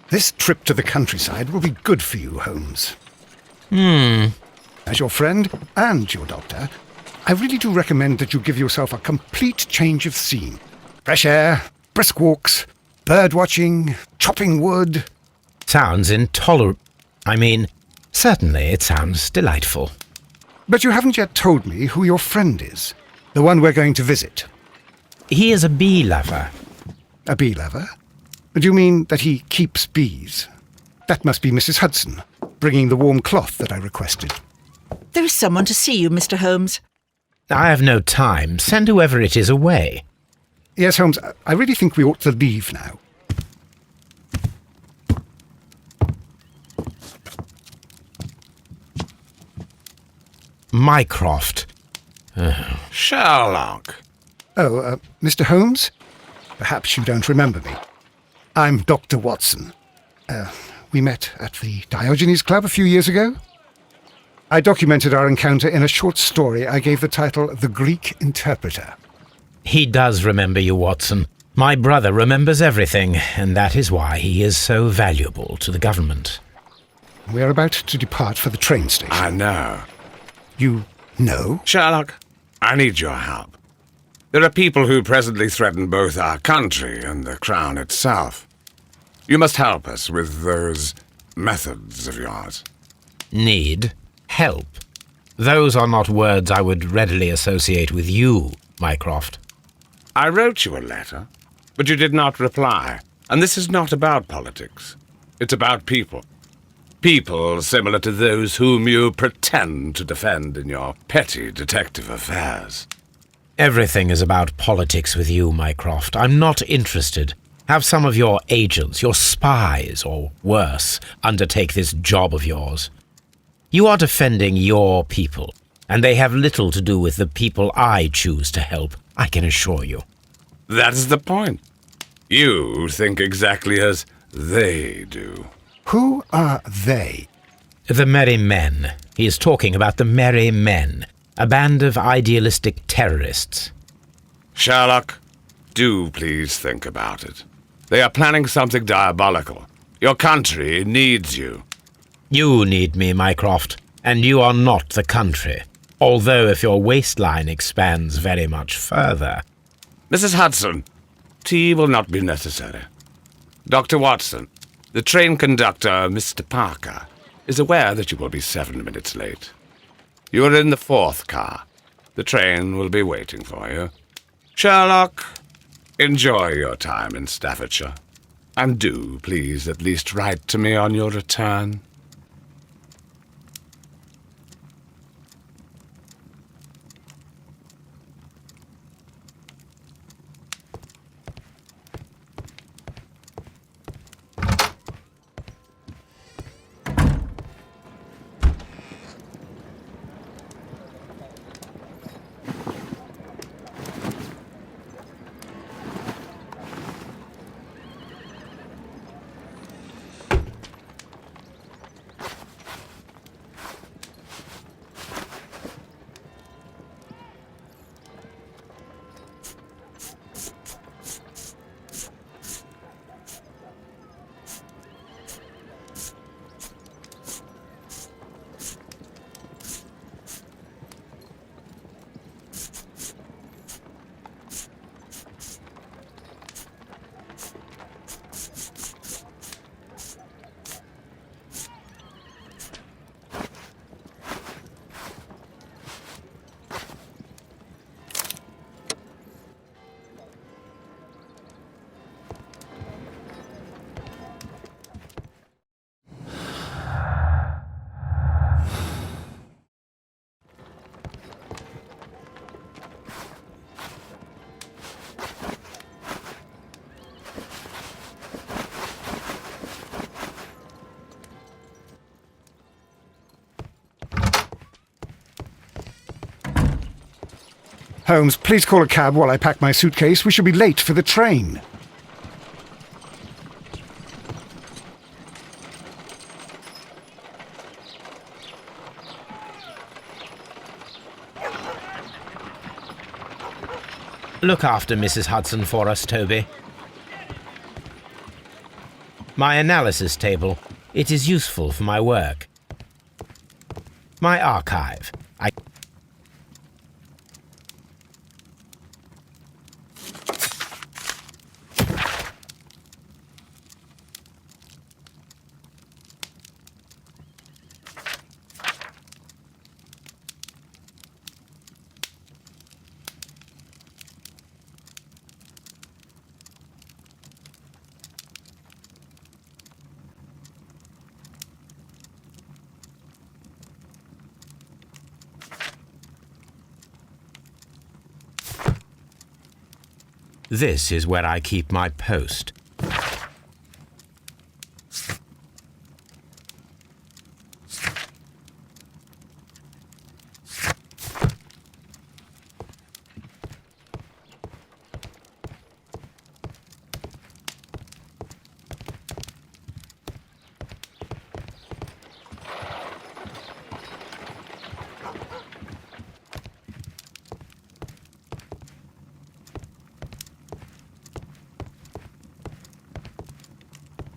This trip to the countryside will be good for you, Holmes. As your friend and your doctor, I really do recommend that you give yourself a complete change of scene. Fresh air, brisk walks, bird watching, chopping wood. Sounds intolerable. Certainly it sounds delightful. But you haven't yet told me who your friend is, the one we're going to visit. He is a bee lover. A bee lover? Do you mean that he keeps bees? That must be Mrs. Hudson, bringing the warm cloth that I requested. There is someone to see you, Mr. Holmes. I have no time. Send whoever it is away. Yes, Holmes, I really think we ought to leave now. Mycroft. Sherlock. Oh, Mr. Holmes? Perhaps you don't remember me. I'm Dr. Watson. We met at the Diogenes Club a few years ago. I documented our encounter in a short story I gave the title The Greek Interpreter. He does remember you, Watson. My brother remembers everything, and that is why he is so valuable to the government. We're about to depart for the train station. I know. You know? Sherlock, I need your help. There are people who presently threaten both our country and the Crown itself. You must help us with those methods of yours. Need? Help? Those are not words I would readily associate with you, Mycroft. I wrote you a letter, but you did not reply. And this is not about politics. It's about people. People similar to those whom you pretend to defend in your petty detective affairs. Everything is about politics with you, Mycroft. I'm not interested. Have some of your agents, your spies, or worse, undertake this job of yours. You are defending your people, and they have little to do with the people I choose to help, I can assure you. That is the point. You think exactly as they do. Who are they? The Merry Men. He is talking about the Merry Men, a band of idealistic terrorists. Sherlock, do please think about it. They are planning something diabolical. Your country needs you. You need me, Mycroft, and you are not the country. Although if your waistline expands very much further. Mrs. Hudson, tea will not be necessary. Dr. Watson, the train conductor, Mr. Parker, is aware that you will be 7 minutes late. You are in the 4th car. The train will be waiting for you. Sherlock, enjoy your time in Staffordshire. And do, please, at least write to me on your return. Holmes, please call a cab while I pack my suitcase. We shall be late for the train. Look after Mrs. Hudson for us, Toby. My analysis table. It is useful for my work. My archive. This is where I keep my post.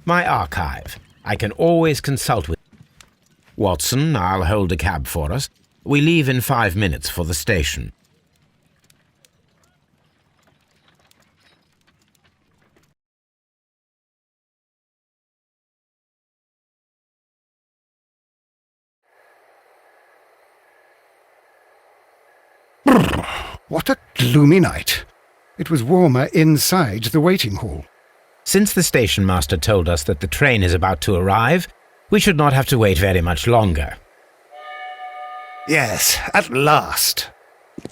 My archive. I can always consult with... Watson, I'll hold a cab for us. We leave in 5 minutes for the station. What a gloomy night. It was warmer inside the waiting hall. Since the station master told us that the train is about to arrive, we should not have to wait very much longer. Yes, at last.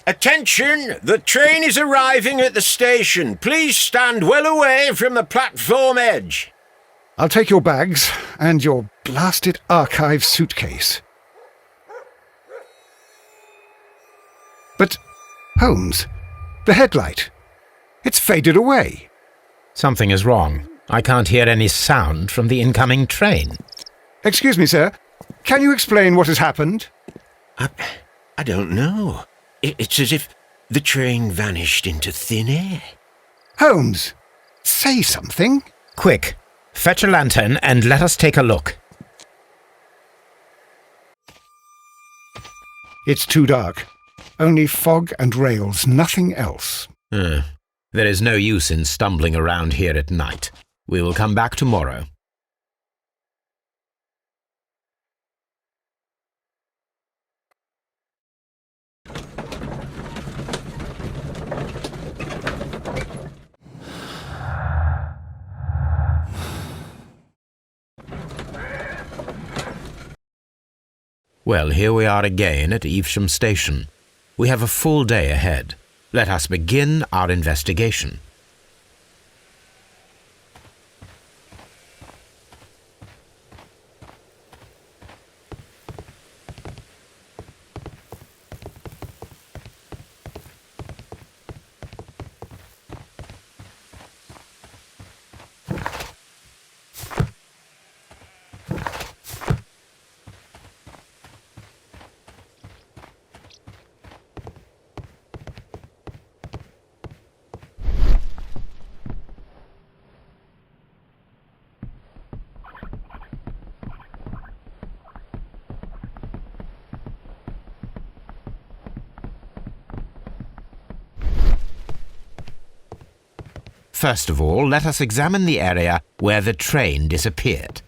Attention! The train is arriving at the station. Please stand well away from the platform edge. I'll take your bags and your blasted archive suitcase. But, Holmes, the headlight. It's faded away. Something is wrong. I can't hear any sound from the incoming train. Excuse me, sir. Can you explain what has happened? I don't know. It's as if the train vanished into thin air. Holmes, say something. Quick, fetch a lantern and let us take a look. It's too dark. Only fog and rails, nothing else. There is no use in stumbling around here at night. We will come back tomorrow. Well, here we are again at Evesham Station. We have a full day ahead. Let us begin our investigation. First of all, let us examine the area where the train disappeared.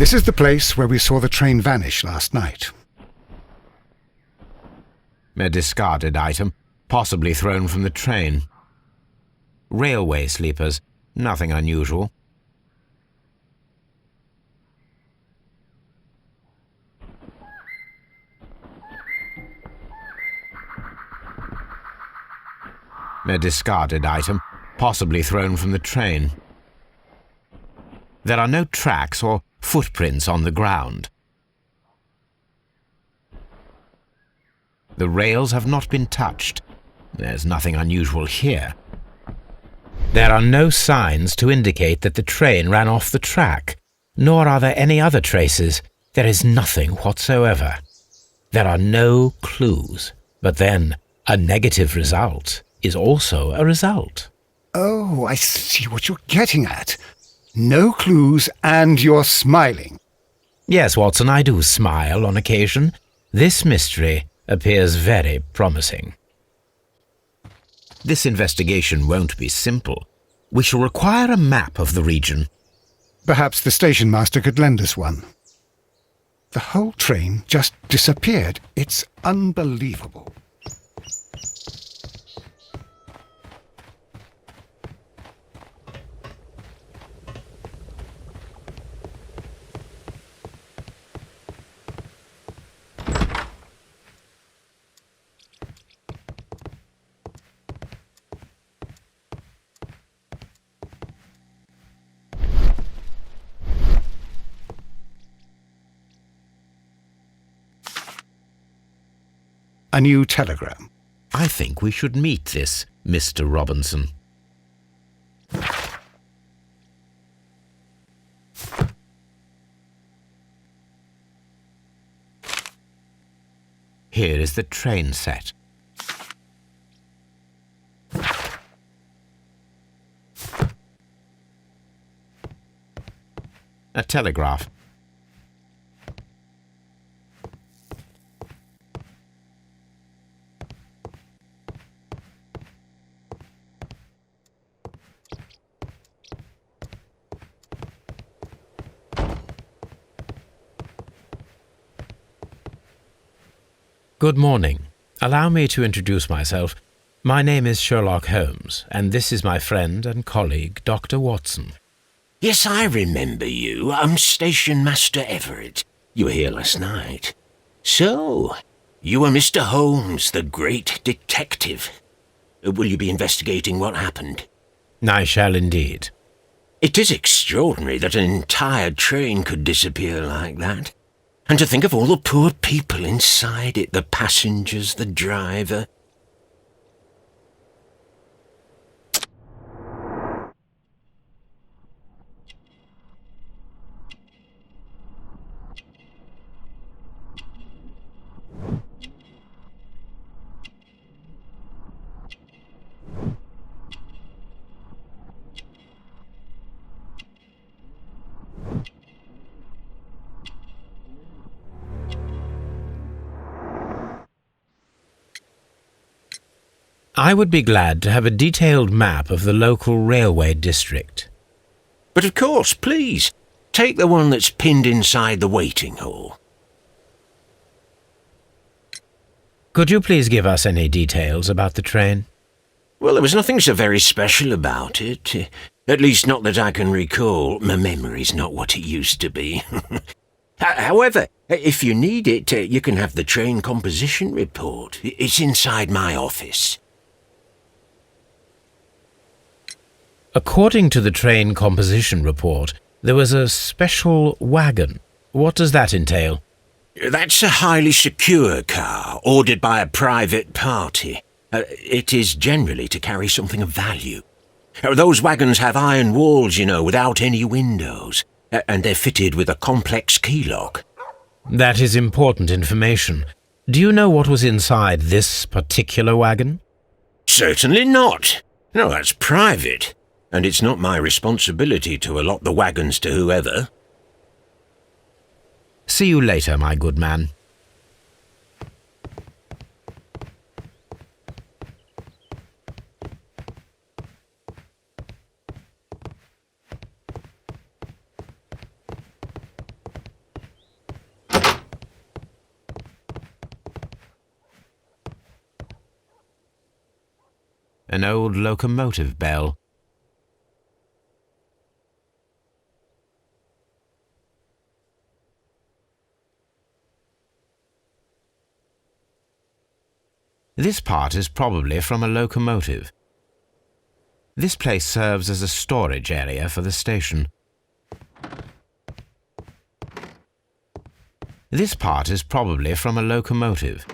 This is the place where we saw the train vanish last night. A discarded item, possibly thrown from the train. Railway sleepers, nothing unusual. A discarded item, possibly thrown from the train. There are no tracks or footprints on the ground. The rails have not been touched. There's nothing unusual here. There are no signs to indicate that the train ran off the track, nor are there any other traces. There is nothing whatsoever. There are no clues. But then, a negative result is also a result. Oh, I see what you're getting at. No clues and you're smiling. Yes, Watson, I do smile on occasion. This mystery appears very promising. This investigation won't be simple. We shall require a map of the region. Perhaps the station master could lend us one. The whole train just disappeared. It's unbelievable. A new telegram. I think we should meet this Mr. Robinson. Here is the train set. A telegraph. Good morning. Allow me to introduce myself. My name is Sherlock Holmes, and this is my friend and colleague, Dr. Watson. Yes, I remember you. I'm Station Master Everett. You were here last night. So, you are Mr. Holmes, the great detective. Will you be investigating what happened? I shall indeed. It is extraordinary that an entire train could disappear like that. And to think of all the poor people inside it, the passengers, the driver. I would be glad to have a detailed map of the local railway district. But of course, please, take the one that's pinned inside the waiting hall. Could you please give us any details about the train? Well, there was nothing so very special about it. At least not that I can recall. My memory's not what it used to be. However, if you need it, you can have the train composition report. It's inside my office. According to the train composition report, there was a special wagon. What does that entail? That's a highly secure car, ordered by a private party. It is generally to carry something of value. Those wagons have iron walls, you know, without any windows, and they're fitted with a complex key lock. That is important information. Do you know what was inside this particular wagon? Certainly not. No, that's private. And it's not my responsibility to allot the wagons to whoever. See you later, my good man. An old locomotive bell. This part is probably from a locomotive. This place serves as a storage area for the station. This part is probably from a locomotive.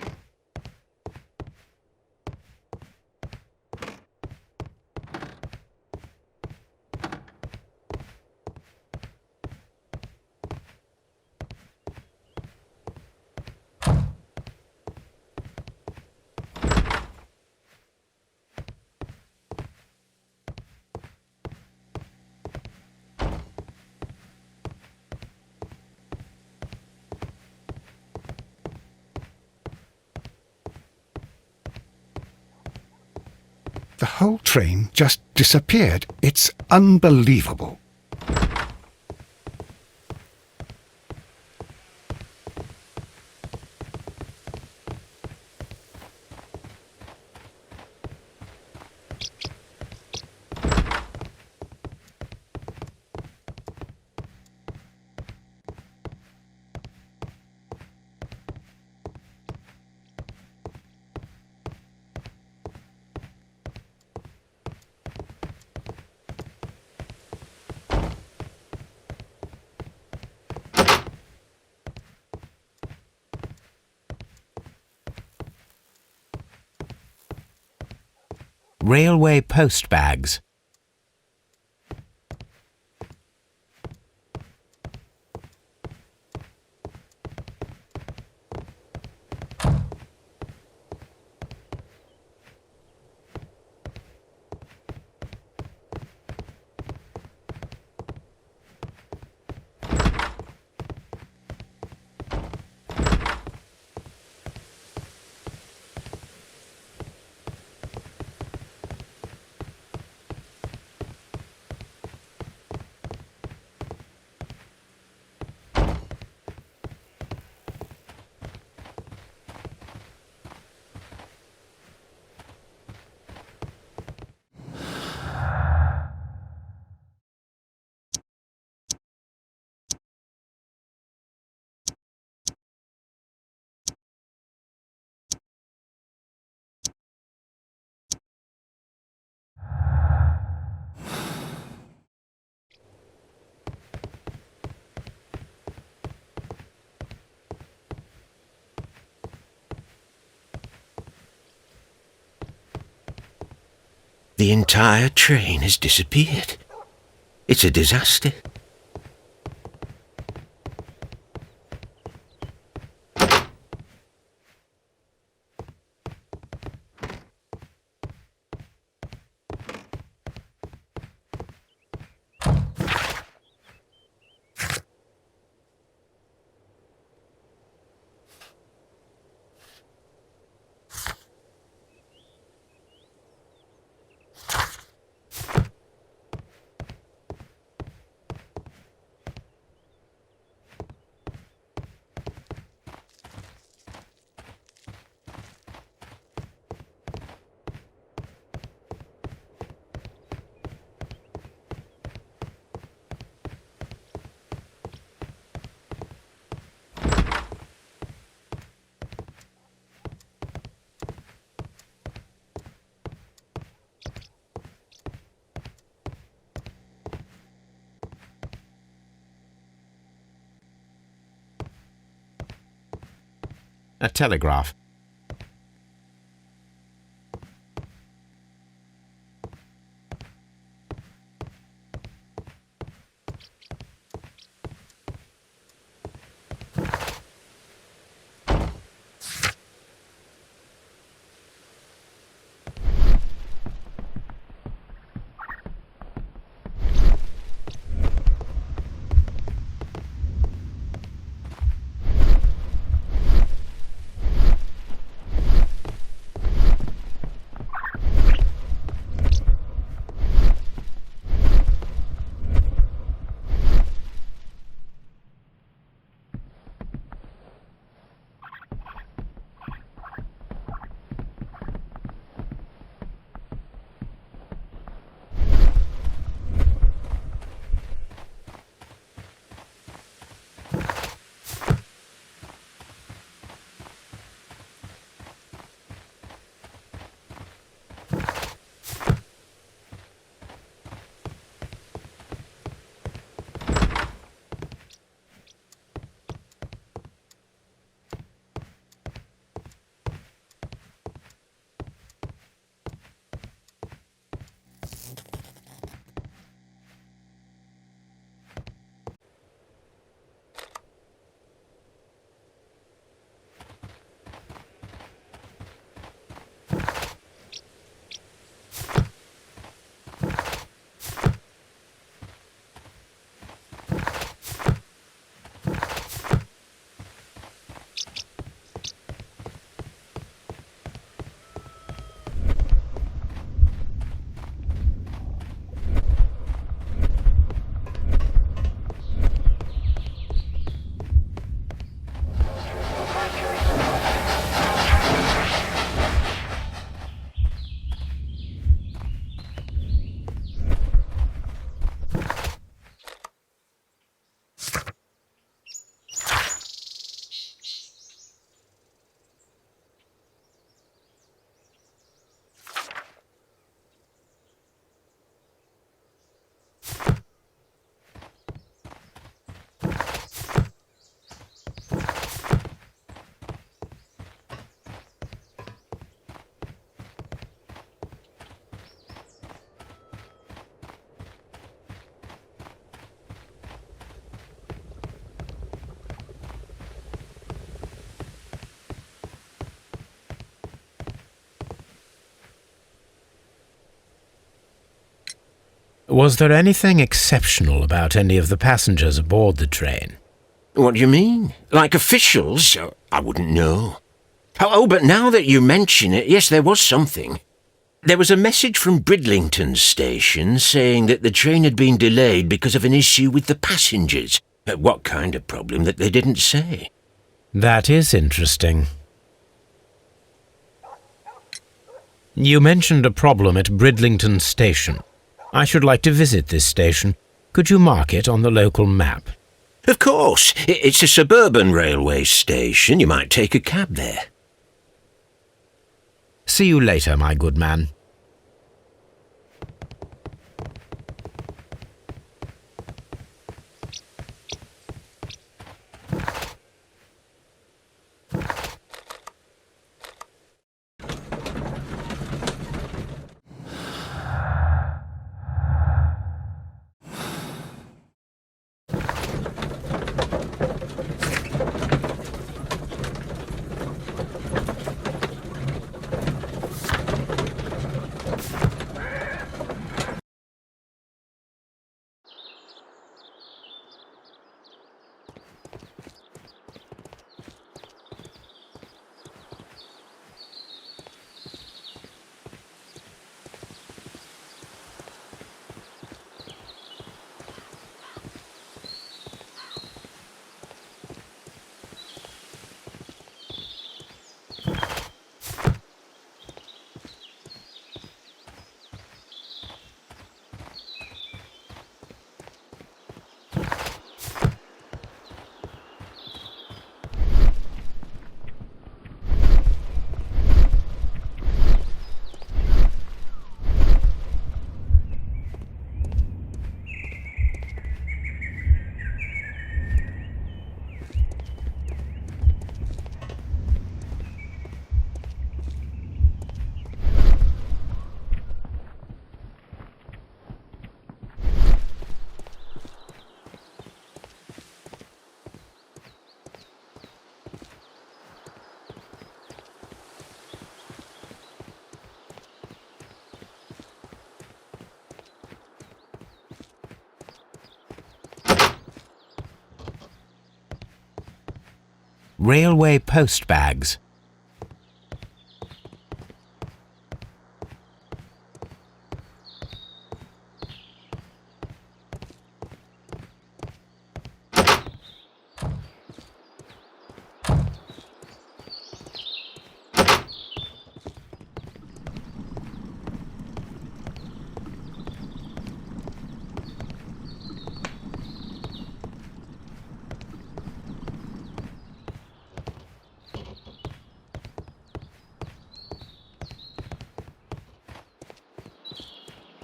The whole train just disappeared. It's unbelievable. Railway post bags. The entire train has disappeared. It's a disaster. A telegraph. Was there anything exceptional about any of the passengers aboard the train? What do you mean? Like officials? I wouldn't know. Oh, but now that you mention it, yes, there was something. There was a message from Bridlington station saying that the train had been delayed because of an issue with the passengers. What kind of problem that they didn't say? That is interesting. You mentioned a problem at Bridlington station. I should like to visit this station. Could you mark it on the local map? Of course. It's a suburban railway station. You might take a cab there. See you later, my good man. Railway post bags.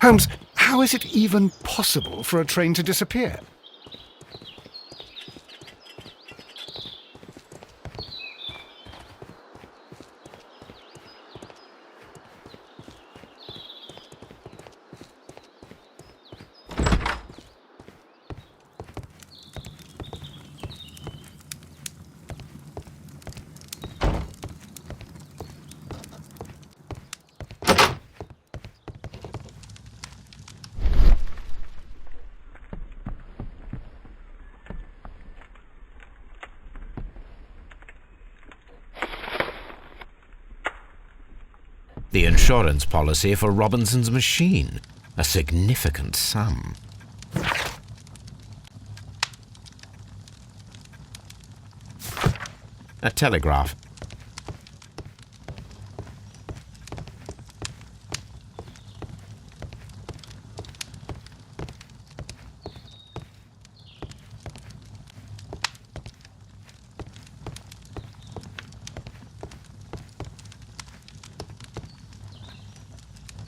Holmes, how is it even possible for a train to disappear? The insurance policy for Robinson's machine. A significant sum. A telegraph.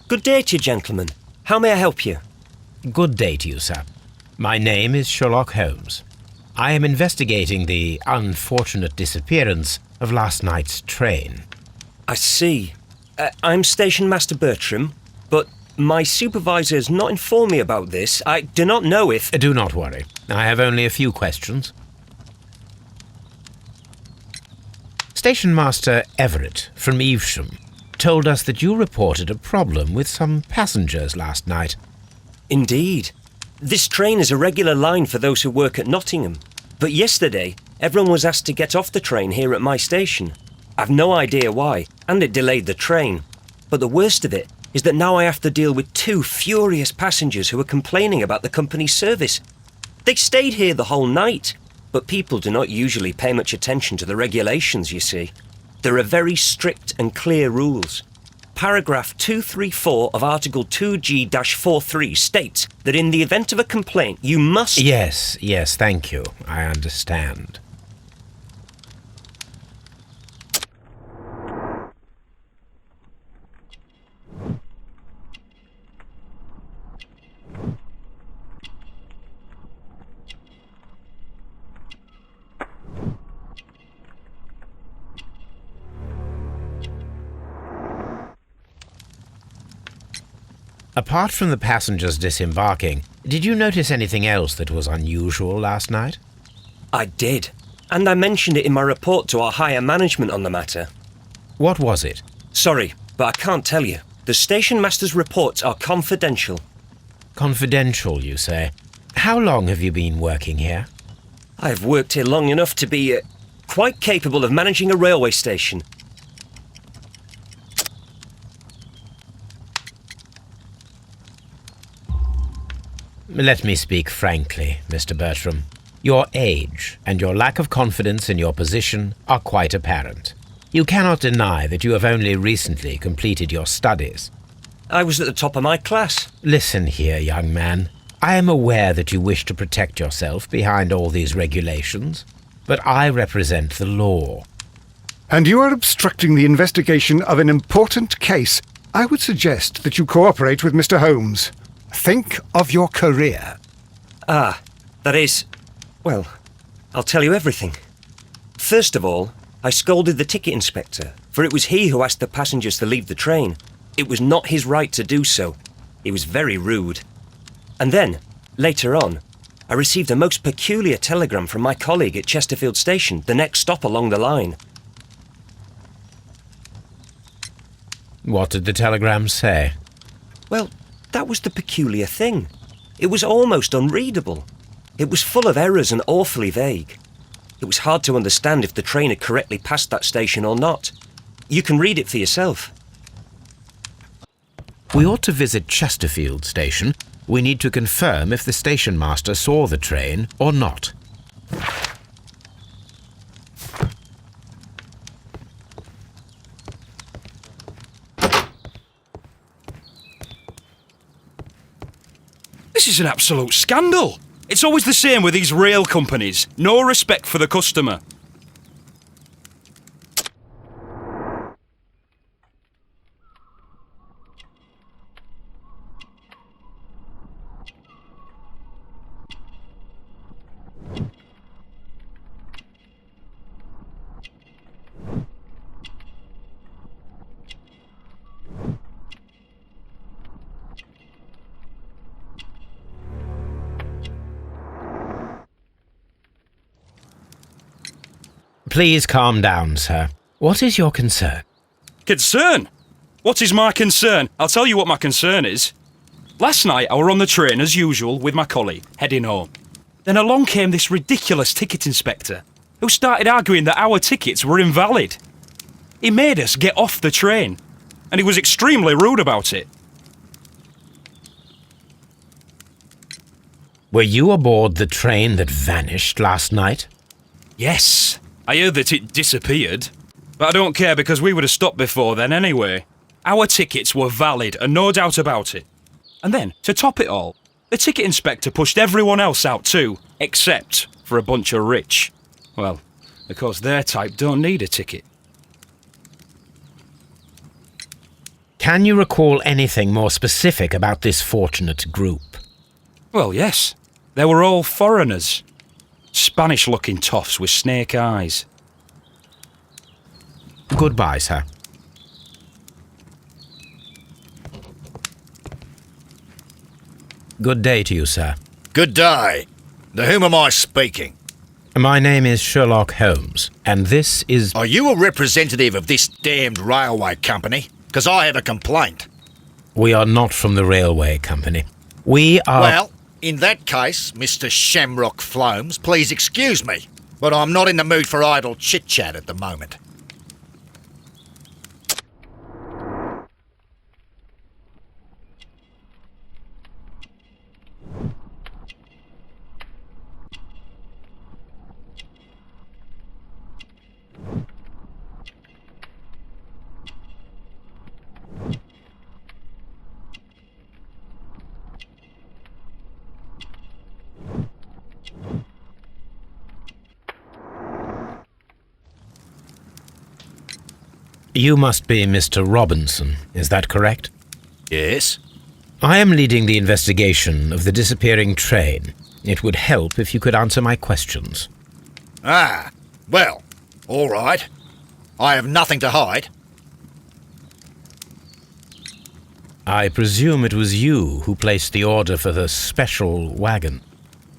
Good day to you, gentlemen. How may I help you? Good day to you, sir. My name is Sherlock Holmes. I am investigating the unfortunate disappearance of last night's train. I see. I'm Station Master Bertram, but my supervisor has not informed me about this. I do not know if... Do not worry. I have only a few questions. Station Master Everett from Evesham told us that you reported a problem with some passengers last night. Indeed. This train is a regular line for those who work at Nottingham. But yesterday, everyone was asked to get off the train here at my station. I've no idea why, and it delayed the train. But the worst of it is that now I have to deal with 2 furious passengers who are complaining about the company's service. They stayed here the whole night, but people do not usually pay much attention to the regulations, you see. There are very strict and clear rules. Paragraph 234 of Article 2G-43 states that in the event of a complaint, you must... Yes, thank you. I understand. Apart from the passengers disembarking, did you notice anything else that was unusual last night? I did, and I mentioned it in my report to our higher management on the matter. What was it? Sorry, but I can't tell you. The station master's reports are confidential. Confidential, you say? How long have you been working here? I've worked here long enough to be quite capable of managing a railway station. Let me speak frankly, Mr. Bertram. Your age and your lack of confidence in your position are quite apparent. You cannot deny that you have only recently completed your studies. I was at the top of my class. Listen here, young man. I am aware that you wish to protect yourself behind all these regulations, but I represent the law. And you are obstructing the investigation of an important case. I would suggest that you cooperate with Mr. Holmes. Think of your career. Ah, that is... Well, I'll tell you everything. First of all, I scolded the ticket inspector, for it was he who asked the passengers to leave the train. It was not his right to do so. He was very rude. And then, later on, I received a most peculiar telegram from my colleague at Chesterfield Station, the next stop along the line. What did the telegram say? Well, that was the peculiar thing. It was almost unreadable. It was full of errors and awfully vague. It was hard to understand if the train had correctly passed that station or not. You can read it for yourself. We ought to visit Chesterfield Station. We need to confirm if the station master saw the train or not. This is an absolute scandal. It's always the same with these rail companies. No respect for the customer. Please calm down, sir. What is your concern? Concern? What is my concern? I'll tell you what my concern is. Last night I were on the train as usual with my colleague, heading home. Then along came this ridiculous ticket inspector, who started arguing that our tickets were invalid. He made us get off the train, and he was extremely rude about it. Were you aboard the train that vanished last night? Yes, I heard that it disappeared. But I don't care because we would have stopped before then anyway. Our tickets were valid and no doubt about it. And then, to top it all, the ticket inspector pushed everyone else out too, except for a bunch of rich. Well, because their type don't need a ticket. Can you recall anything more specific about this fortunate group? Well, yes. They were all foreigners. Spanish-looking toffs with snake eyes. Goodbye, sir. Good day to you, sir. Good day. To whom am I speaking? My name is Sherlock Holmes, and this is... Are you a representative of this damned railway company? Because I have a complaint. We are not from the railway company. We are... Well, in that case, Mr. Shamrock Flomes, please excuse me, but I'm not in the mood for idle chit-chat at the moment. You must be Mr. Robinson, is that correct? Yes? I am leading the investigation of the disappearing train. It would help if you could answer my questions. Ah, well, all right. I have nothing to hide. I presume it was you who placed the order for the special wagon.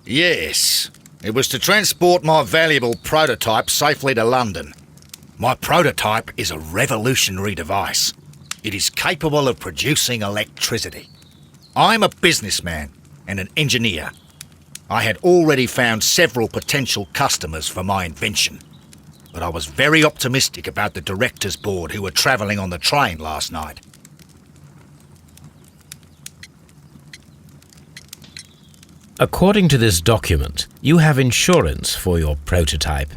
Yes. It was to transport my valuable prototype safely to London. My prototype is a revolutionary device. It is capable of producing electricity. I'm a businessman and an engineer. I had already found several potential customers for my invention, but I was very optimistic about the directors' board who were travelling on the train last night. According to this document, you have insurance for your prototype.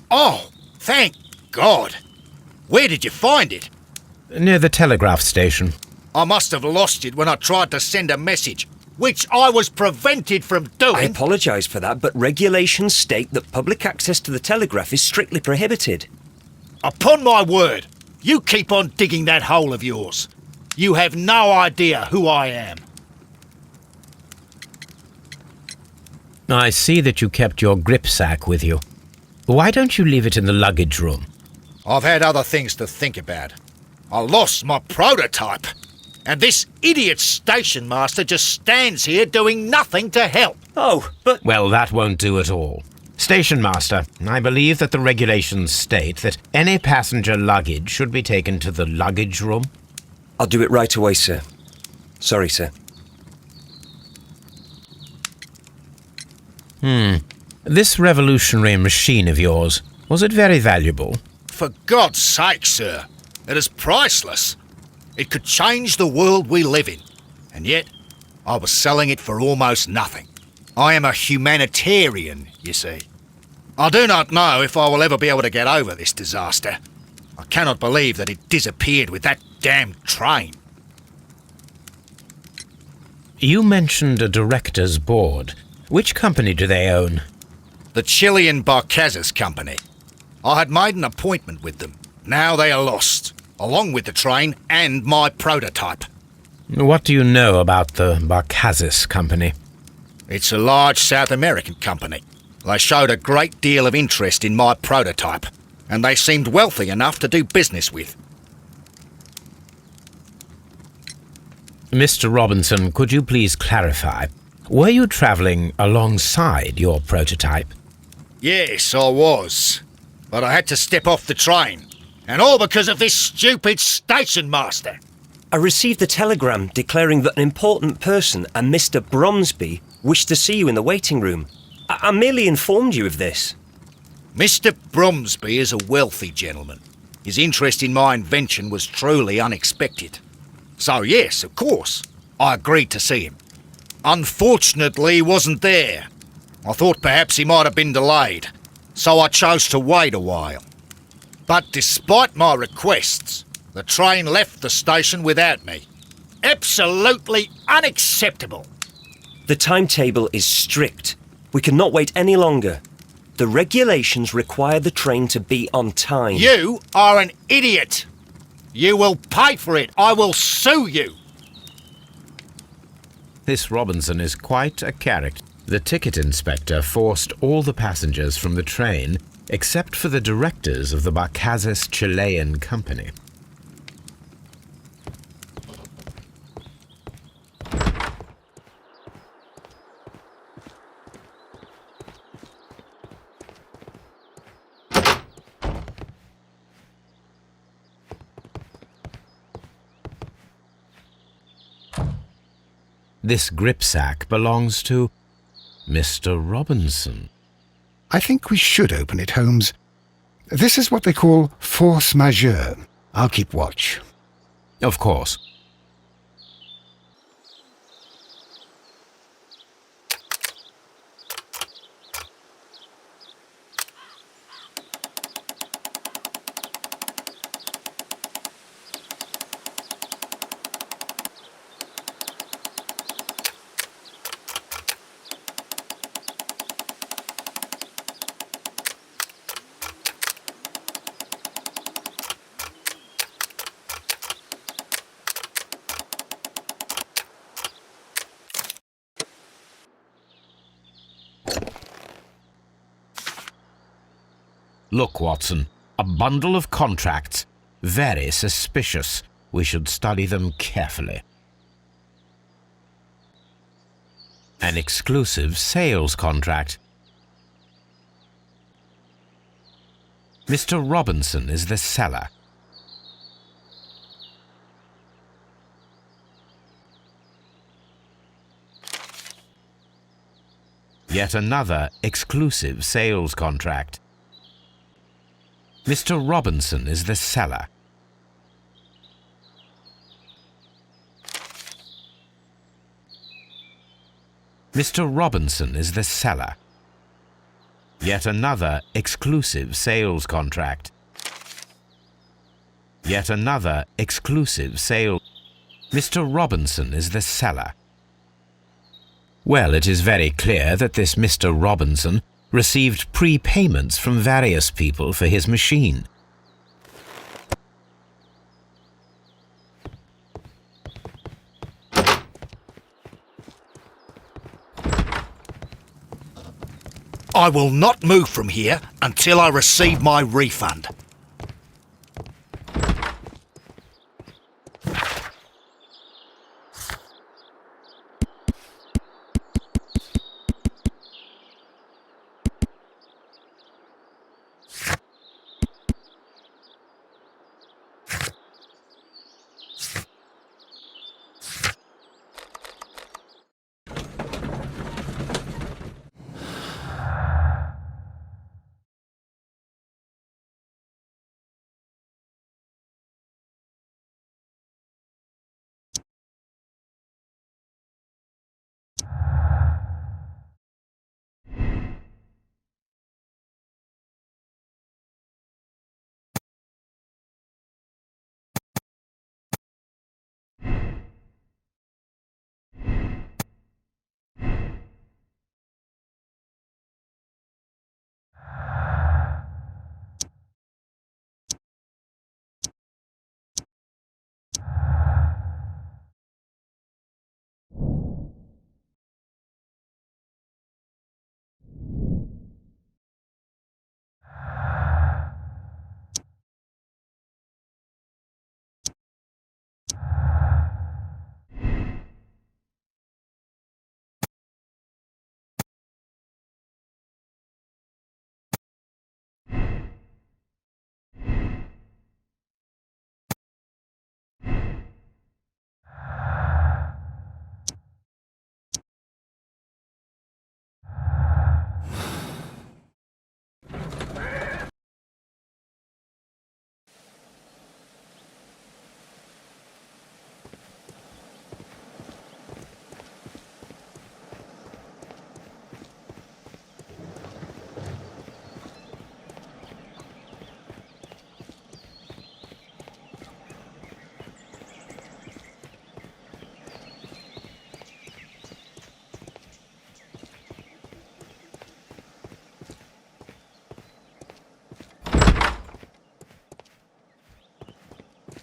Oh, thank God! Where did you find it? Near the telegraph station. I must have lost it when I tried to send a message, which I was prevented from doing. I apologise for that, but regulations state that public access to the telegraph is strictly prohibited. Upon my word, you keep on digging that hole of yours. You have no idea who I am. I see that you kept your gripsack with you. Why don't you leave it in the luggage room? I've had other things to think about. I lost my prototype, and this idiot station master just stands here doing nothing to help. Oh, but... Well, that won't do at all. Station master, I believe that the regulations state that any passenger luggage should be taken to the luggage room. I'll do it right away, sir. Sorry, sir. This revolutionary machine of yours, was it very valuable? For God's sake, sir, it is priceless. It could change the world we live in, and yet I was selling it for almost nothing. I am a humanitarian, you see. I do not know if I will ever be able to get over this disaster. I cannot believe that it disappeared with that damned train. You mentioned a director's board. Which company do they own? The Chilean Barcazes Company. I had made an appointment with them. Now they are lost, along with the train and my prototype. What do you know about the Barcazes Company? It's a large South American company. They showed a great deal of interest in my prototype, and they seemed wealthy enough to do business with. Mr. Robinson, could you please clarify? Were you travelling alongside your prototype? Yes, I was. But I had to step off the train. And all because of this stupid station master. I received a telegram declaring that an important person, a Mr. Bromsby, wished to see you in the waiting room. I merely informed you of this. Mr. Bromsby is a wealthy gentleman. His interest in my invention was truly unexpected. So yes, of course, I agreed to see him. Unfortunately, he wasn't there. I thought perhaps he might have been delayed, so I chose to wait a while. But despite my requests, the train left the station without me. Absolutely unacceptable. The timetable is strict. We cannot wait any longer. The regulations require the train to be on time. You are an idiot. You will pay for it. I will sue you. This Robinson is quite a character. The ticket inspector forced all the passengers from the train except for the directors of the Barcazes Chilean Company. This gripsack belongs to Mr. Robinson. I think we should open it, Holmes. This is what they call force majeure. I'll keep watch. Of course. Look, Watson, a bundle of contracts. Very suspicious. We should study them carefully. An exclusive sales contract. Mr. Robinson is the seller. Yet another exclusive sales contract. Mr. Robinson is the seller. Mr. Robinson is the seller. Yet another exclusive sales contract. Yet another exclusive sale. Mr. Robinson is the seller. Well, it is very clear that this Mr. Robinson received prepayments from various people for his machine. I will not move from here until I receive my refund.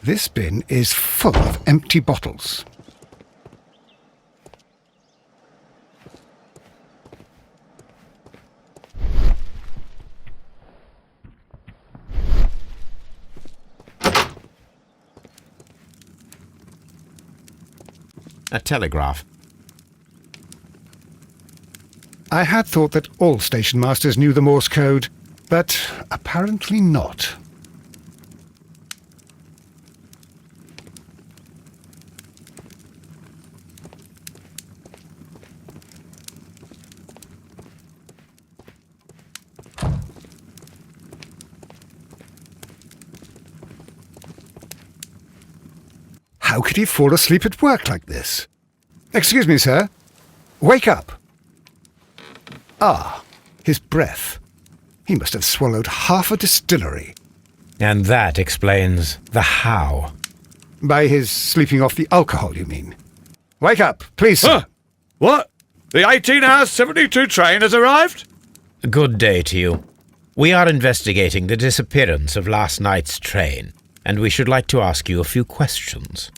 This bin is full of empty bottles. A telegraph. I had thought that all station masters knew the Morse code, but apparently not. How could he fall asleep at work like this? Excuse me, sir. Wake up. Ah, his breath. He must have swallowed half a distillery. And that explains the how. By his sleeping off the alcohol, you mean? Wake up, please, sir. Huh? What? The 18 hours 72 train has arrived? Good day to you. We are investigating the disappearance of last night's train, and we should like to ask you a few questions.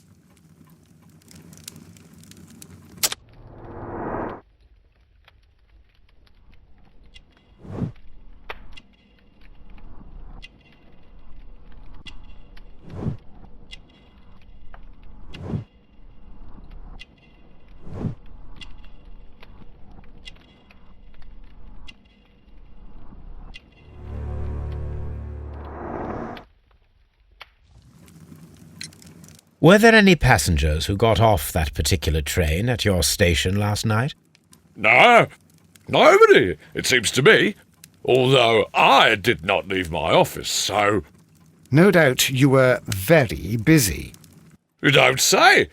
Were there any passengers who got off that particular train at your station last night? No, nobody, it seems to me. Although I did not leave my office, so... No doubt you were very busy. You don't say.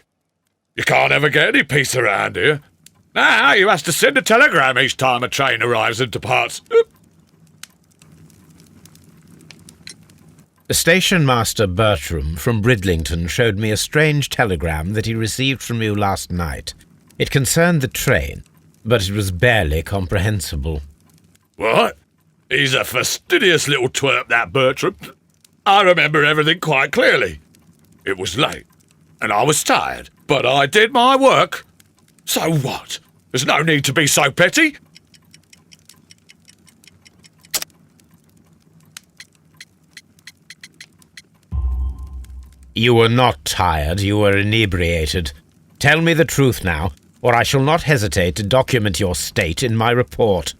You can't ever get any peace around here. Now you have to send a telegram each time a train arrives and departs. Oop. Station Master Bertram from Bridlington showed me a strange telegram that he received from you last night. It concerned the train, but it was barely comprehensible. What? He's a fastidious little twerp, that Bertram. I remember everything quite clearly. It was late, and I was tired, but I did my work. So what? There's no need to be so petty. You were not tired, you were inebriated. Tell me the truth now, or I shall not hesitate to document your state in my report.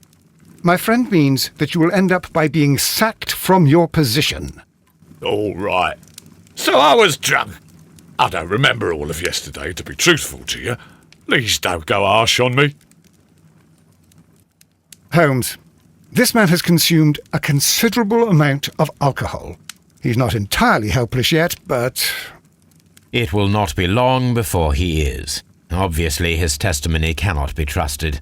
My friend means that you will end up by being sacked from your position. All right. So I was drunk. I don't remember all of yesterday, to be truthful to you. Please don't go harsh on me. Holmes, this man has consumed a considerable amount of alcohol. He's not entirely helpless yet, but... It will not be long before he is. Obviously, his testimony cannot be trusted.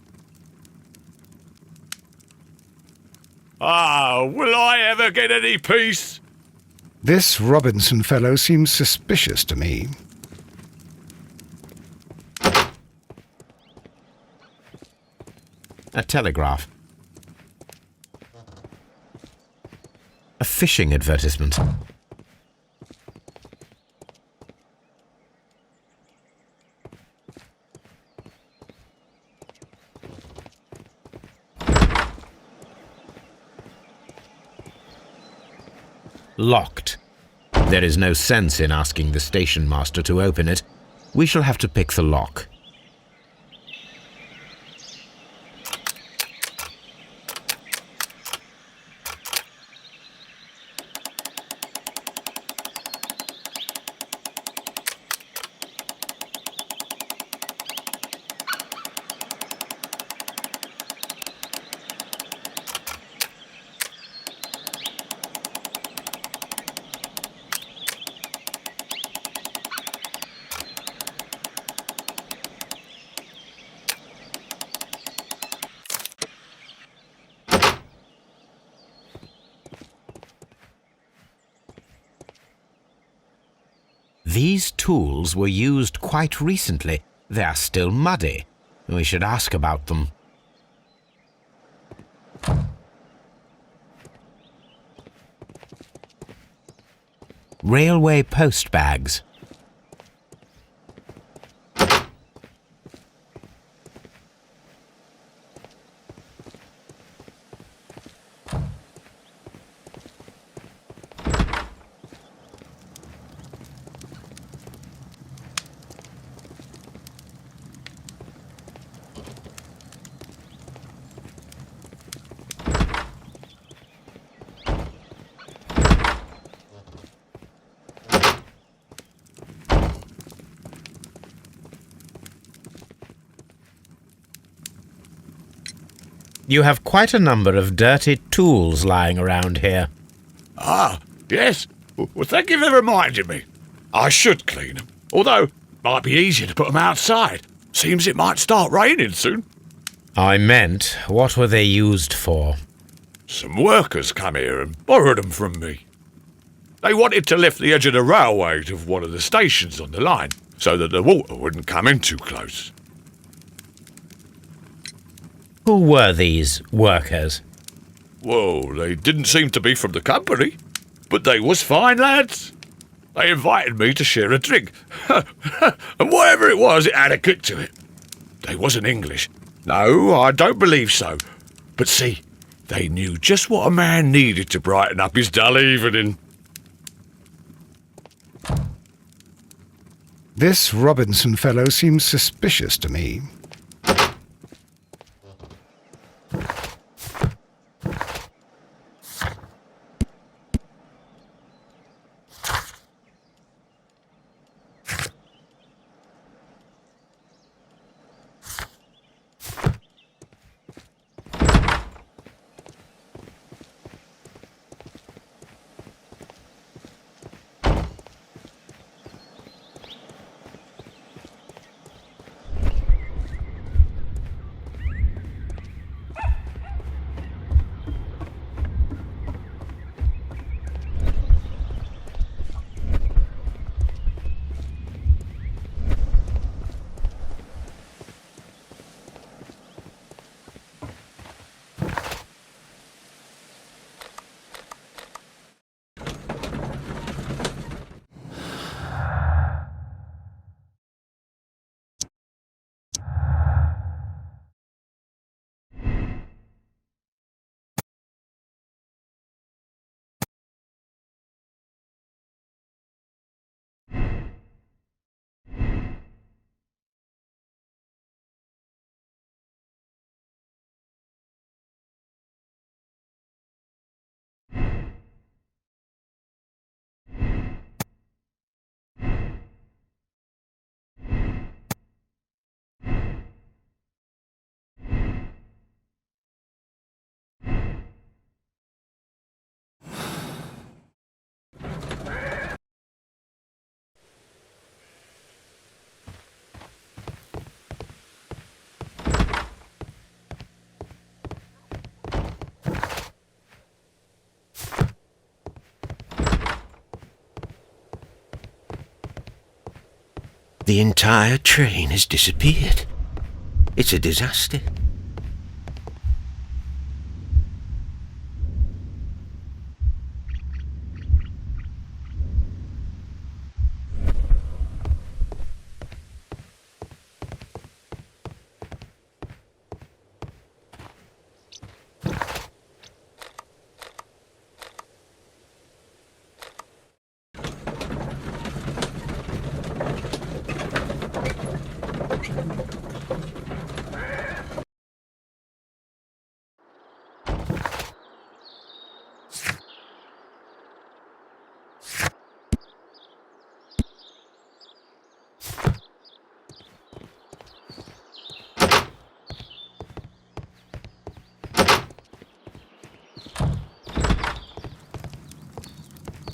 Ah, will I ever get any peace? This Robinson fellow seems suspicious to me. A telegraph. A fishing advertisement. Locked. There is no sense in asking the station master to open it. We shall have to pick the lock. These tools were used quite recently. They are still muddy. We should ask about them. Railway post bags. You have quite a number of dirty tools lying around here. Ah, yes. Well, thank you for reminding me. I should clean them. Although, might be easier to put 'em outside. Seems it might start raining soon. I meant, what were they used for? Some workers come here and borrowed 'em from me. They wanted to lift the edge of the railway to one of the stations on the line, so that the water wouldn't come in too close. Who were these workers? Well, they didn't seem to be from the company, but they was fine lads. They invited me to share a drink, and whatever it was, it had a kick to it. They wasn't English. No, I don't believe so. But see, they knew just what a man needed to brighten up his dull evening. This Robinson fellow seems suspicious to me. The entire train has disappeared. It's a disaster.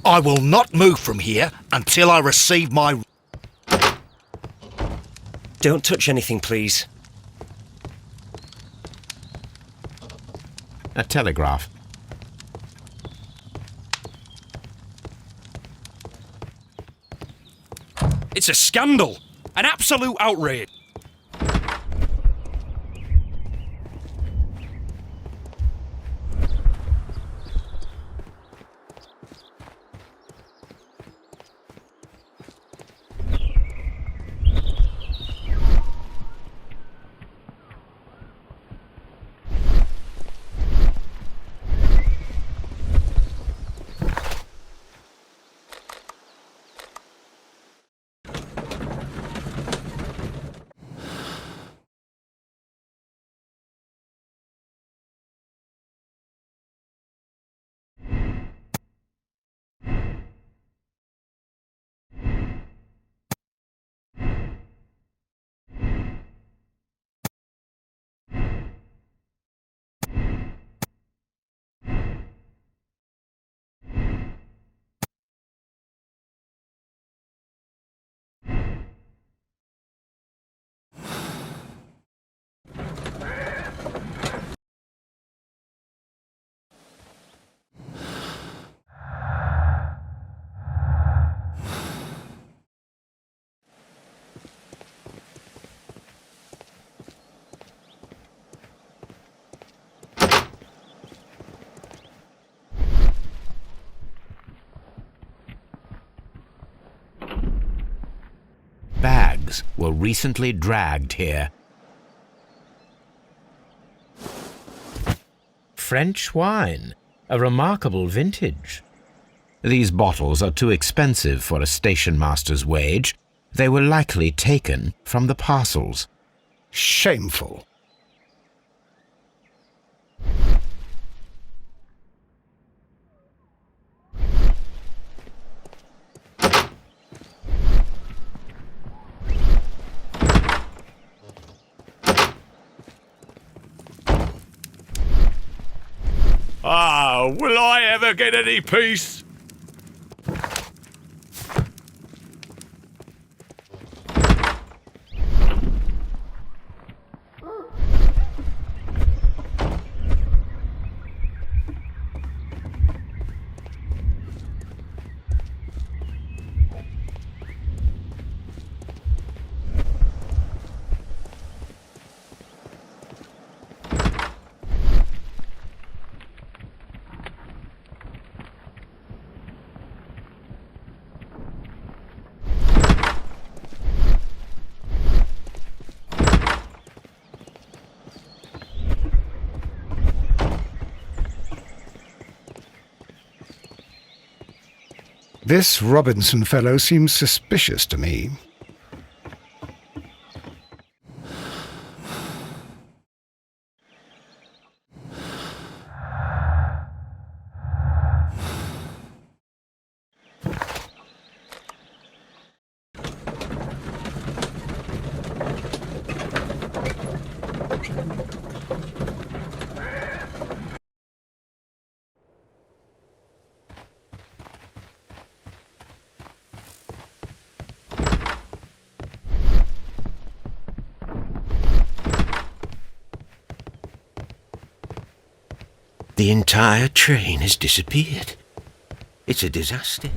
I will not move from here until I receive my... Don't touch anything, please. A telegraph. It's a scandal! An absolute outrage! were recently dragged here. French wine, a remarkable vintage. These bottles are too expensive for a station master's wage. They were likely taken from the parcels. Shameful. Ah, will I ever get any peace? This Robinson fellow seems suspicious to me. The entire train has disappeared. It's a disaster.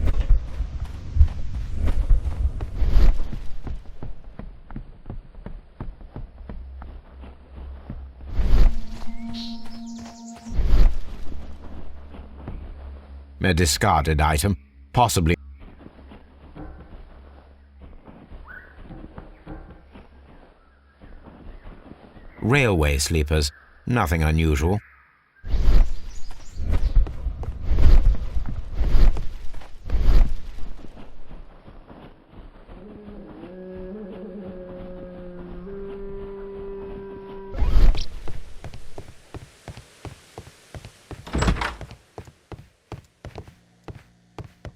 A discarded item, possibly. Railway sleepers, nothing unusual.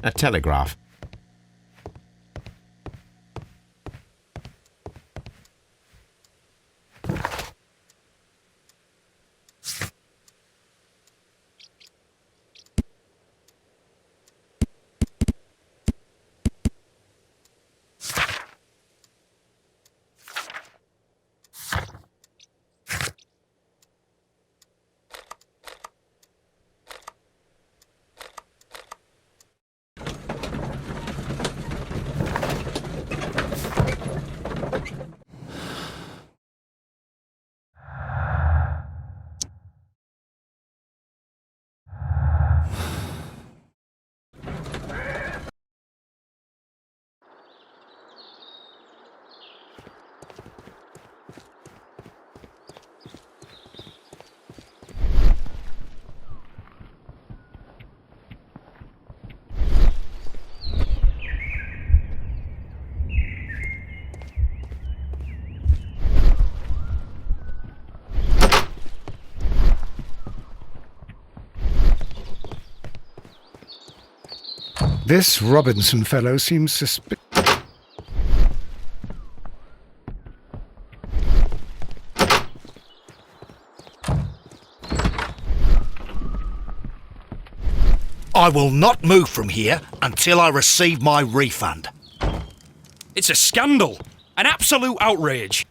A telegraph. This Robinson fellow seems suspicious. I will not move from here until I receive my refund. It's a scandal. An absolute outrage.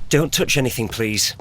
Don't touch anything, please.